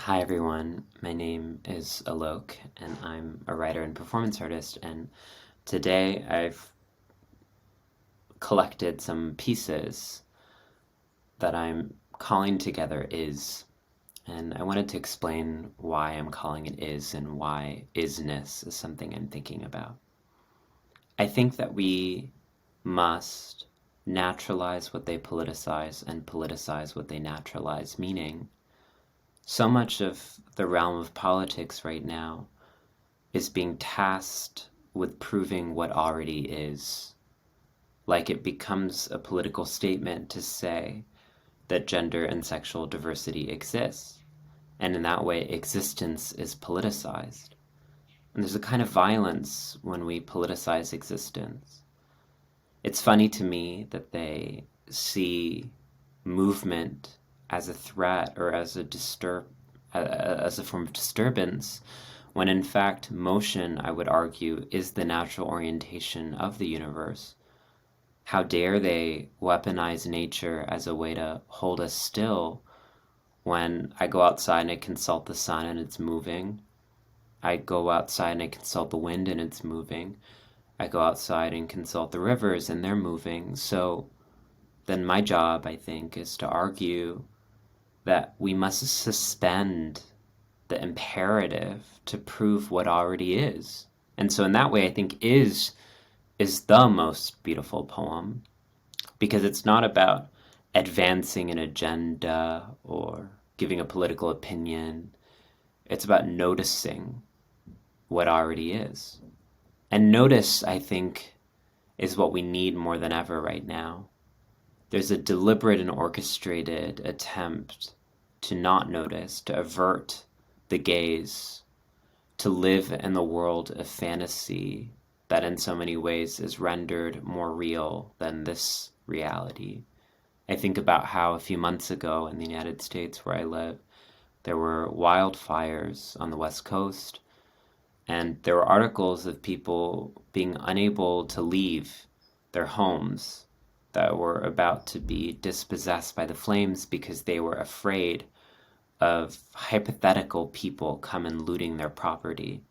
Hi everyone, my name is Alok and I'm a writer and performance artist, and today I've collected some pieces that I'm calling together Is, and I wanted to explain why I'm calling it Is and why isness is something I'm thinking about. I think that we must naturalize what they politicize and politicize what they naturalize, meaning so much of the realm of politics right now is being tasked with proving what already is. Like it becomes a political statement to say that gender and sexual diversity exists, and in that way, existence is politicized. And there's a kind of violence when we politicize existence. It's funny to me that they see movement as a threat or as a form of disturbance, when in fact motion, I would argue, is the natural orientation of the universe. How dare they weaponize nature as a way to hold us still when I go outside and I consult the sun and it's moving. I go outside and I consult the wind and it's moving. I go outside and consult the rivers and they're moving. So then my job, I think, is to argue that we must suspend the imperative to prove what already is. And so in that way, I think is the most beautiful poem, because it's not about advancing an agenda or giving a political opinion. It's about noticing what already is. And notice, I think, is what we need more than ever right now. There's a deliberate and orchestrated attempt to not notice, to avert the gaze, to live in the world of fantasy that in so many ways is rendered more real than this reality. I think about how a few months ago in the United States, where I live, there were wildfires on the West Coast, and there were articles of people being unable to leave their homes that were about to be dispossessed by the flames because they were afraid of hypothetical people come and looting their property.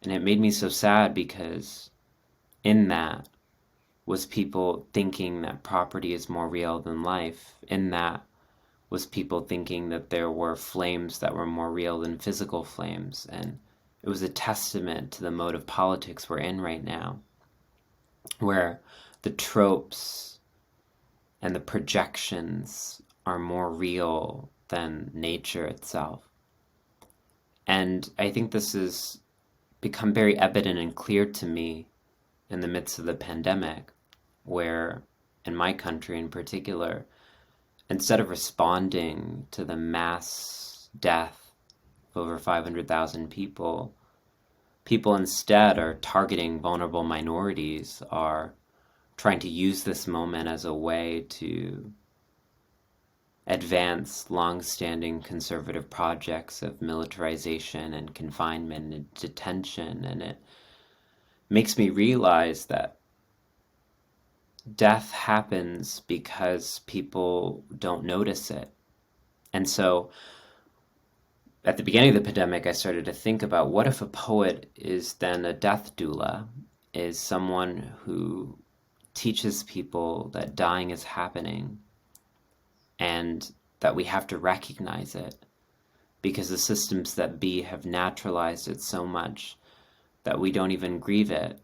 And it made me so sad because in that was people thinking that property is more real than life. In that was people thinking that there were flames that were more real than physical flames. And it was a testament to the mode of politics we're in right now, where the tropes and the projections are more real than nature itself. And I think this has become very evident and clear to me in the midst of the pandemic, where, in my country in particular, instead of responding to the mass death of over 500,000 people, people instead are targeting vulnerable minorities, are trying to use this moment as a way to advance long-standing conservative projects of militarization and confinement and detention. And it makes me realize that death happens because people don't notice it. And so at the beginning of the pandemic, I started to think about, what if a poet is then a death doula, is someone who teaches people that dying is happening and that we have to recognize it, because the systems that be have naturalized it so much that we don't even grieve it.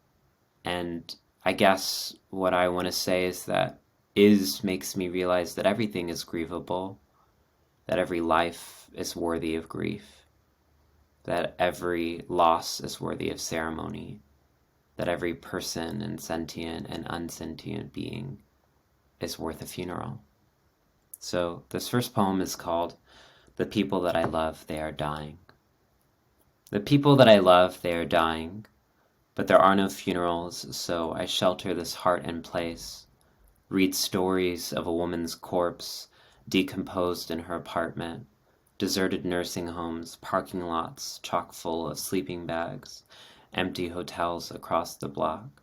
And I guess what I want to say is that is makes me realize that everything is grievable, that every life is worthy of grief, that every loss is worthy of ceremony, that every person and sentient and unsentient being is worth a funeral. So this first poem is called "The People That I Love, They Are Dying." The people that I love, they are dying, but there are no funerals, so I shelter this heart in place, read stories of a woman's corpse decomposed in her apartment, deserted nursing homes, parking lots chock full of sleeping bags, empty hotels across the block,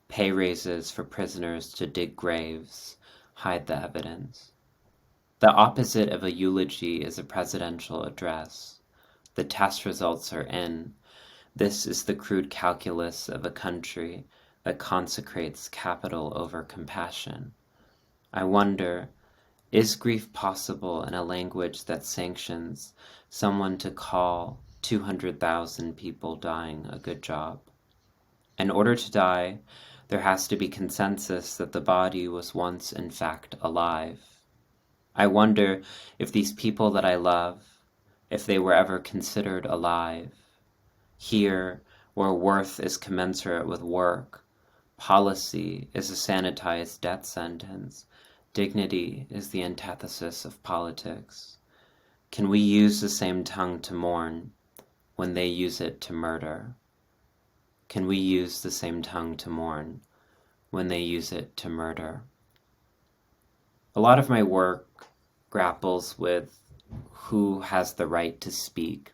pay raises for prisoners to dig graves, hide the evidence. The opposite of a eulogy is a presidential address. The test results are in. This is the crude calculus of a country that consecrates capital over compassion. I wonder, is grief possible in a language that sanctions someone to call 200,000 people dying a good job? In order to die, there has to be consensus that the body was once in fact alive. I wonder if these people that I love, if they were ever considered alive. Here, where worth is commensurate with work, policy is a sanitized death sentence, dignity is the antithesis of politics. Can we use the same tongue to mourn when they use it to murder? Can we use the same tongue to mourn when they use it to murder? A lot of my work grapples with who has the right to speak.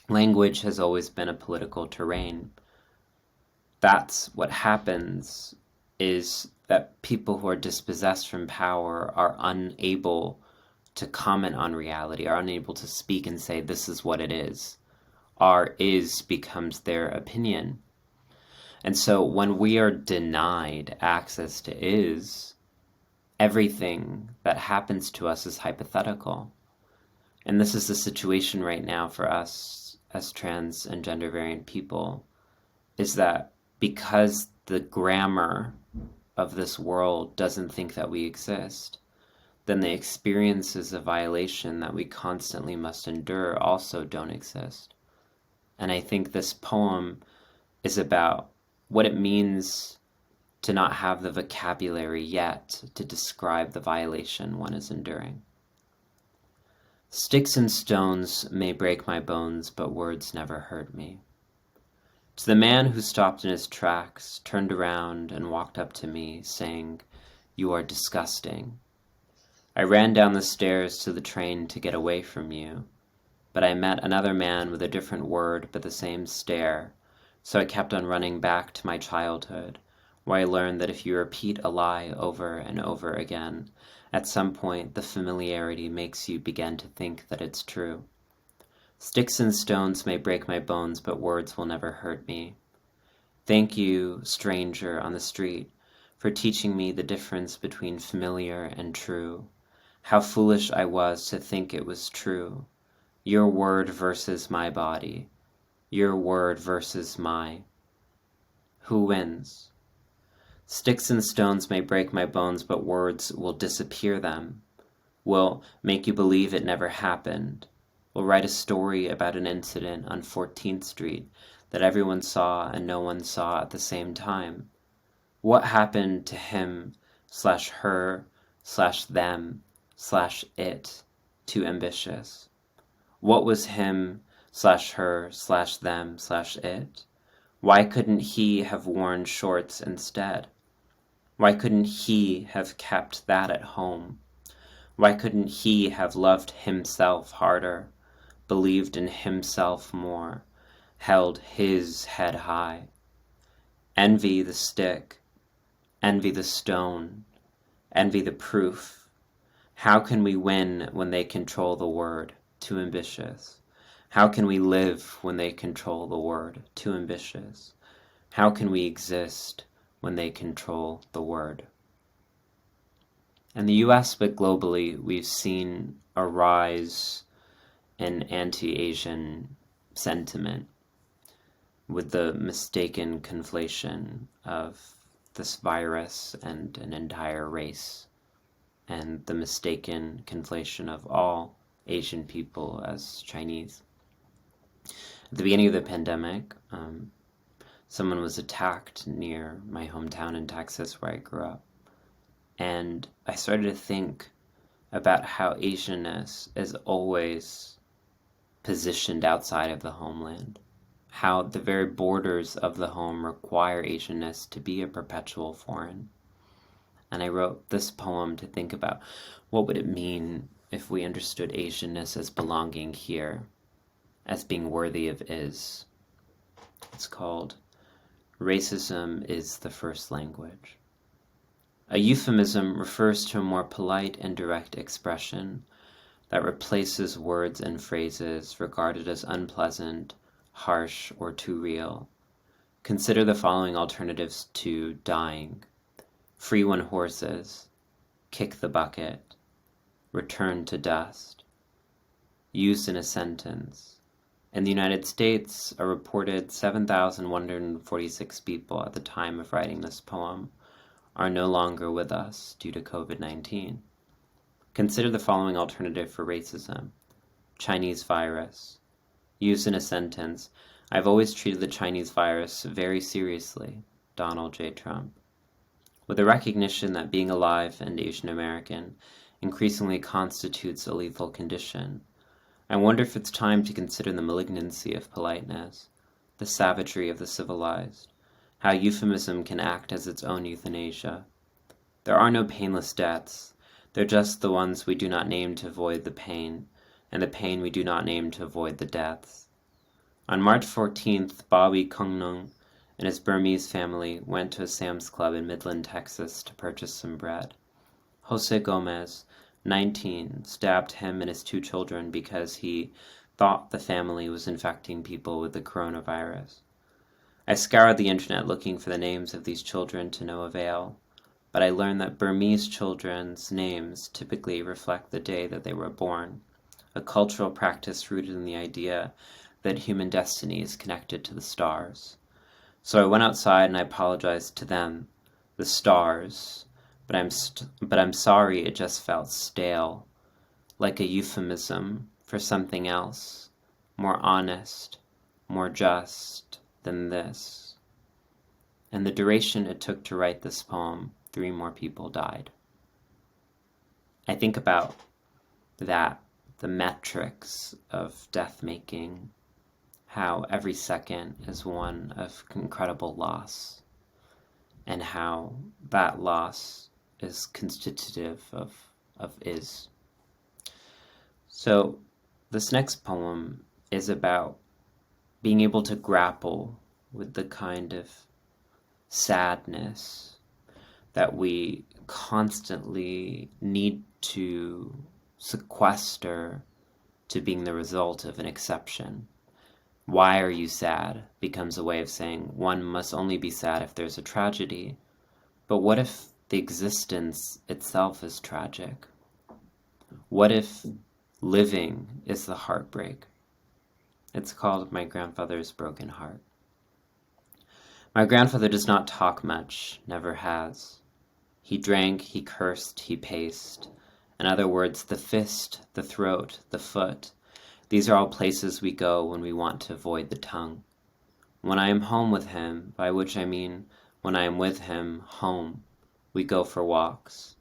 Language has always been a political terrain. That's what happens, is that people who are dispossessed from power are unable to comment on reality, are unable to speak and say, this is what it is. Our is becomes their opinion. And so when we are denied access to is, everything that happens to us is hypothetical. And this is the situation right now for us as trans and gender variant people, is that because the grammar of this world doesn't think that we exist, then the experiences of violation that we constantly must endure also don't exist. And I think this poem is about what it means to not have the vocabulary yet to describe the violation one is enduring. Sticks and stones may break my bones, but words never hurt me. To the man who stopped in his tracks, turned around and walked up to me, saying, "You are disgusting." I ran down the stairs to the train to get away from you, but I met another man with a different word but the same stare, so I kept on running back to my childhood, where I learned that if you repeat a lie over and over again, at some point the familiarity makes you begin to think that it's true. Sticks and stones may break my bones, but words will never hurt me. Thank you, stranger on the street, for teaching me the difference between familiar and true. How foolish I was to think it was true. Your word versus my body. Your word versus my. Who wins? Sticks and stones may break my bones, but words will disappear them. Will make you believe it never happened. Will write a story about an incident on 14th Street that everyone saw and no one saw at the same time. What happened to him/her/them/it too ambitious? What was him/her/them/it? Why couldn't he have worn shorts instead? Why couldn't he have kept that at home? Why couldn't he have loved himself harder, believed in himself more, held his head high? Envy the stick, envy the stone, envy the proof. How can we win when they control the word? Too ambitious. How can we live when they control the word? Too ambitious. How can we exist when they control the word? In the US, but globally, we've seen a rise in anti-Asian sentiment with the mistaken conflation of this virus and an entire race, and the mistaken conflation of all Asian people as Chinese. At the beginning of the pandemic, someone was attacked near my hometown in Texas where I grew up. And I started to think about how Asianness is always positioned outside of the homeland. How the very borders of the home require Asianness to be a perpetual foreign. And I wrote this poem to think about what would it mean if we understood Asianness as belonging here, as being worthy of is. It's called Racism is the First Language. A euphemism refers to a more polite and direct expression that replaces words and phrases regarded as unpleasant, harsh, or too real. Consider the following alternatives to dying: free when horses, kick the bucket, return to dust. Used in a sentence. In the United States, a reported 7,146 people at the time of writing this poem are no longer with us due to COVID-19. Consider the following alternative for racism: Chinese virus. Used in a sentence, I've always treated the Chinese virus very seriously. Donald J. Trump. With the recognition that being alive and Asian American increasingly constitutes a lethal condition, I wonder if it's time to consider the malignancy of politeness, the savagery of the civilized, how euphemism can act as its own euthanasia. There are no painless deaths. They're just the ones we do not name to avoid the pain, and the pain we do not name to avoid the deaths. On March 14th, Bobby Kungnung and his Burmese family went to a Sam's Club in Midland, Texas to purchase some bread. Jose Gomez, 19, stabbed him and his 2 children because he thought the family was infecting people with the coronavirus. I scoured the internet looking for the names of these children to no avail, but I learned that Burmese children's names typically reflect the day that they were born, a cultural practice rooted in the idea that human destiny is connected to the stars. So I went outside and I apologized to them, the stars, but I'm sorry it just felt stale, like a euphemism for something else, more honest, more just than this. In the duration it took to write this poem, 3 more people died. I think about that, the metrics of death making, how every second is one of incredible loss, and how that loss is constitutive of is. So this next poem is about being able to grapple with the kind of sadness that we constantly need to sequester to being the result of an exception. Why are you sad becomes a way of saying one must only be sad if there's a tragedy. But what if the existence itself is tragic? What if living is the heartbreak? It's called My Grandfather's Broken Heart. My grandfather does not talk much, never has. He drank, he cursed, he paced. In other words, the fist, the throat, the foot, these are all places we go when we want to avoid the tongue. When I am home with him, by which I mean when I am with him, home, we go for walks.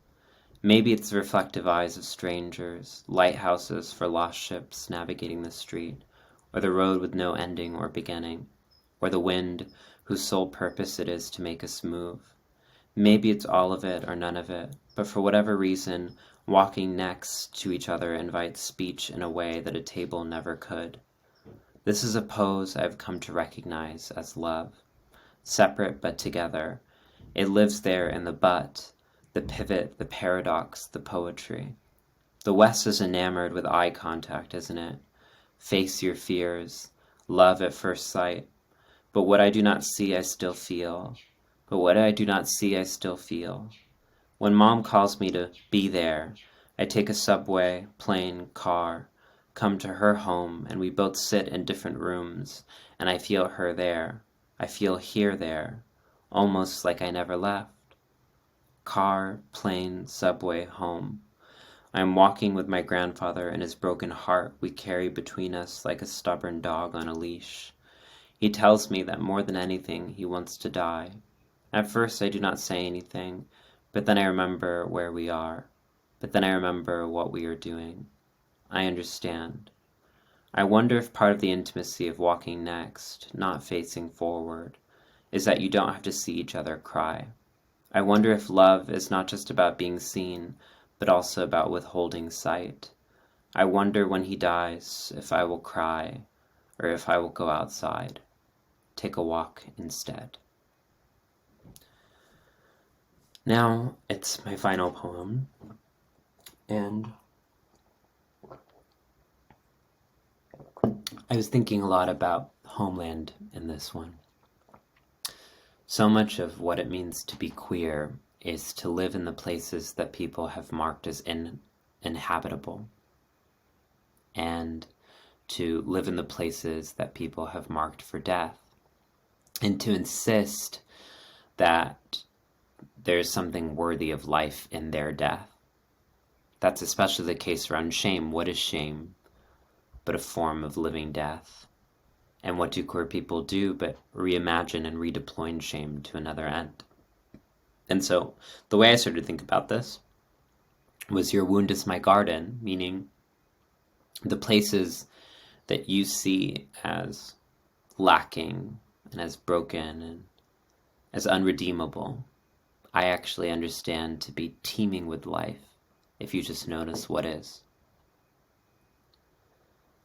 Maybe it's the reflective eyes of strangers, lighthouses for lost ships navigating the street, or the road with no ending or beginning, or the wind whose sole purpose it is to make us move. Maybe it's all of it or none of it, but for whatever reason, walking next to each other invites speech in a way that a table never could. This is a pose I've come to recognize as love, separate but together. It lives there in the but, the pivot, the paradox, the poetry. The West is enamored with eye contact, isn't it? Face your fears, love at first sight. But what I do not see, I still feel. But what I do not see, I still feel. When Mom calls me to be there, I take a subway, plane, car, come to her home, and we both sit in different rooms, and I feel her there. I feel here there, almost like I never left. Car, plane, subway, home. I am walking with my grandfather and his broken heart we carry between us like a stubborn dog on a leash. He tells me that more than anything he wants to die. At first I do not say anything, but then I remember where we are. But then I remember what we are doing. I understand. I wonder if part of the intimacy of walking next, not facing forward, is that you don't have to see each other cry. I wonder if love is not just about being seen, but also about withholding sight. I wonder when he dies if I will cry, or if I will go outside, take a walk instead. Now, it's my final poem, and I was thinking a lot about homeland in this one. So much of what it means to be queer is to live in the places that people have marked as inhabitable, and to live in the places that people have marked for death, and to insist that there's something worthy of life in their death. That's especially the case around shame. What is shame but a form of living death? And what do queer people do but reimagine and redeploy shame to another end? And so the way I started to think about this was your wound is my garden, meaning the places that you see as lacking and as broken and as unredeemable, I actually understand to be teeming with life if you just notice what is.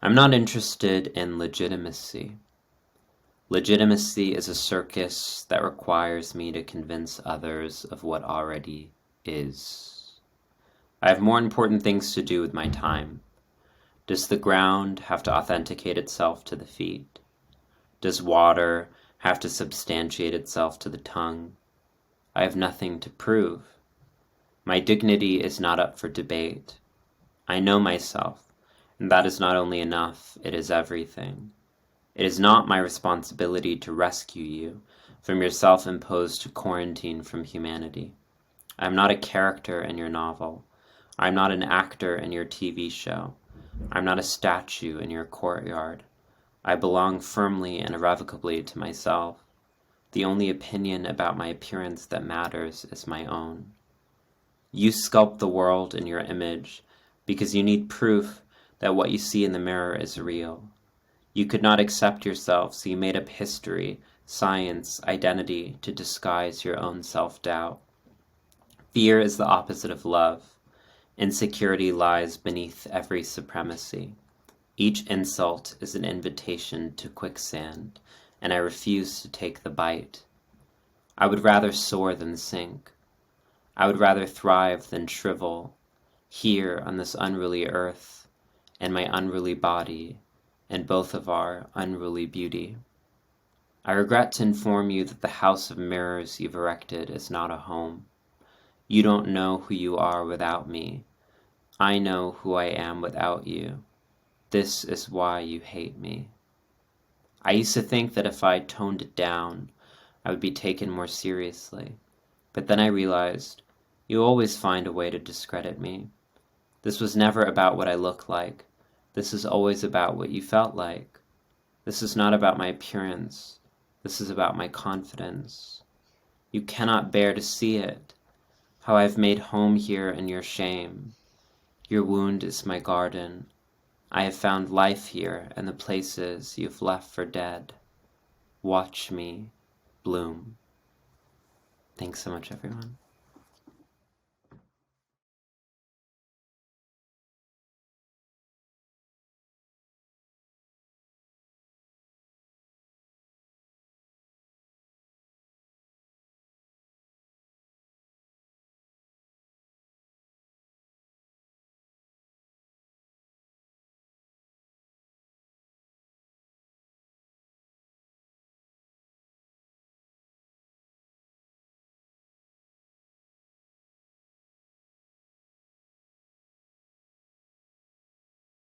I'm not interested in legitimacy. Legitimacy is a circus that requires me to convince others of what already is. I have more important things to do with my time. Does the ground have to authenticate itself to the feet? Does water have to substantiate itself to the tongue? I have nothing to prove. My dignity is not up for debate. I know myself, and that is not only enough, it is everything. It is not my responsibility to rescue you from your self-imposed quarantine from humanity. I am not a character in your novel. I am not an actor in your TV show. I am not a statue in your courtyard. I belong firmly and irrevocably to myself. The only opinion about my appearance that matters is my own. You sculpt the world in your image because you need proof that what you see in the mirror is real. You could not accept yourself, so you made up history, science, identity to disguise your own self-doubt. Fear is the opposite of love. Insecurity lies beneath every supremacy. Each insult is an invitation to quicksand, and I refuse to take the bite. I would rather soar than sink. I would rather thrive than shrivel, here on this unruly earth, and my unruly body, and both of our unruly beauty. I regret to inform you that the house of mirrors you've erected is not a home. You don't know who you are without me. I know who I am without you. This is why you hate me. I used to think that if I toned it down, I would be taken more seriously. But then I realized, you always find a way to discredit me. This was never about what I look like. This is always about what you felt like. This is not about my appearance. This is about my confidence. You cannot bear to see it, how I've made home here in your shame. Your wound is my garden. I have found life here in the places you've left for dead. Watch me bloom. Thanks so much, everyone.